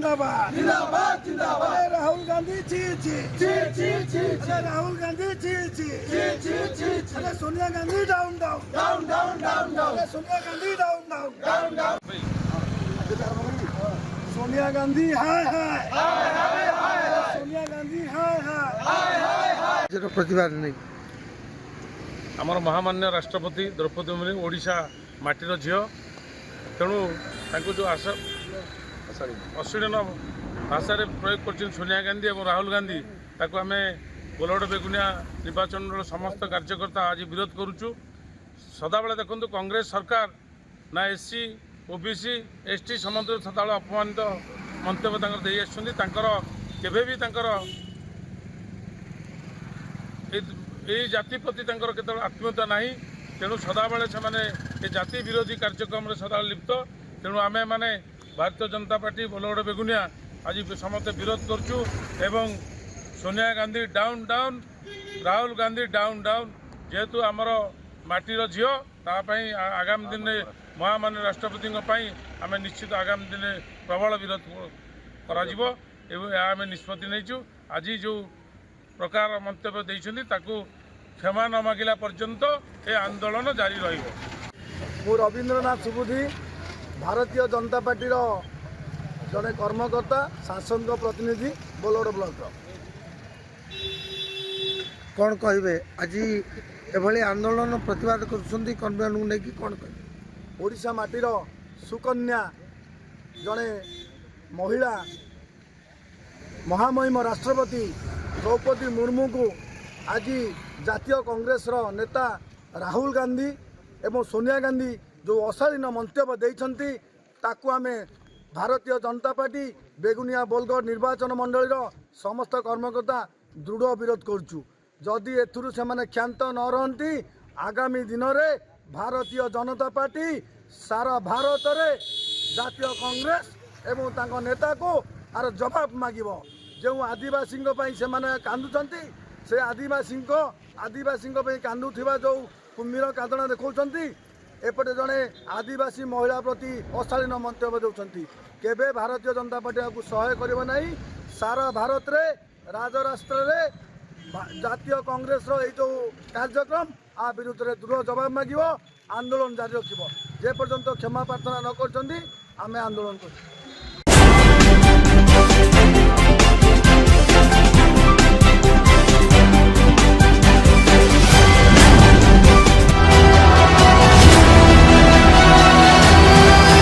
जिंदाबाद जिंदाबाद जिंदाबाद। राहुल गांधी ची ची ची ची ची राहुल गांधी ची ची ची ची ची Sonia Gandhi down down down down down down Sonia Gandhi down down down down. Sonia Gandhi हाय हाय सोनिया गांधी हाय हाय जेरो प्रतिवाद नहीं आमर महामान्य राष्ट्रपति द्रौपदी मुर्मू ओडिशा माटीर झील तेणु जो आशा अश्लील भाषा प्रयोग कर सोनिया गांधी और राहुल गांधी ताको आम बोलगड़ बेगुनिया निर्वाचन समस्त कार्यकर्ता आज विरोध करुचु। सदाबले देखु कांग्रेस सरकार ना एससी ओबीसी एसटी समस्त सदाबले अपमानित मंतव्य दे यही जाति प्रति केत आत्मीयता ना तेणु सदाबले से जाति विरोधी कार्यक्रम सदा लिप्त। तेणु आमे माने भारतीय जनता पार्टी बोलगड़ बेगुनिया आज समस्त विरोध करचु एवं Sonia Gandhi down down Rahul Gandhi down down जेहेतु आमर माटीर झील तापाई आगामी दिन में महामान्य राष्ट्रपति आम निश्चित आगामी दिन में प्रबल विरोध करा निष्पत्ति नहीं आज जो प्रकार मंतव्य देइछन्ति ताकू क्षमा न मागिला पर्यंत ए आंदोलन जारी रहिबो। मु रवींद्रनाथ सुबुद्धि भारतीय जनता पार्टी जड़े कर्मकर्ता शासन प्रतिनिधि बोलगड़ ब्लॉक कौन कहे आज एभली आंदोलन प्रतिवाद कर ओडिशा माटीर सुकन्या जड़े महिला महामहिम राष्ट्रपति द्रौपदी मुर्मू को आज जातीय कांग्रेस नेता राहुल गांधी एवं सोनिया गांधी जो अशालीन मंतव्य देइछन्ति ताकू आमे भारतीय जनता पार्टी बेगुनिया बोलगड़ निर्वाचन मंडल समस्त कर्मकर्ता दृढ़ विरोध करुचु। जदि एथुरु सेमाने क्षांत न रहंती आगामी दिन में भारतीय जनता पार्टी सारा भारत में जातीय कांग्रेस एवं तांको नेता को आर जवाब मागिब। जो आदिवासी से कांदुचंती से आदिवासी कांदुथिबा जो कुम्भीर कांदना देखौचंती एपटे जड़े आदिवासी महिला प्रति अशालीन मंतव्य देउछंती केबे भारतीय जनता पार्टी को सहाय करिबो नहीं। सारा भारत रे राजराष्ट्र रे जातीय कांग्रेस रो ए जो कार्यक्रम आ विरुद्ध रे दृढ़ जवाब मागिबो आंदोलन जारी रखिबो जे पर्यंत क्षमा प्रार्थना न करचंती आमे आंदोलन करछी।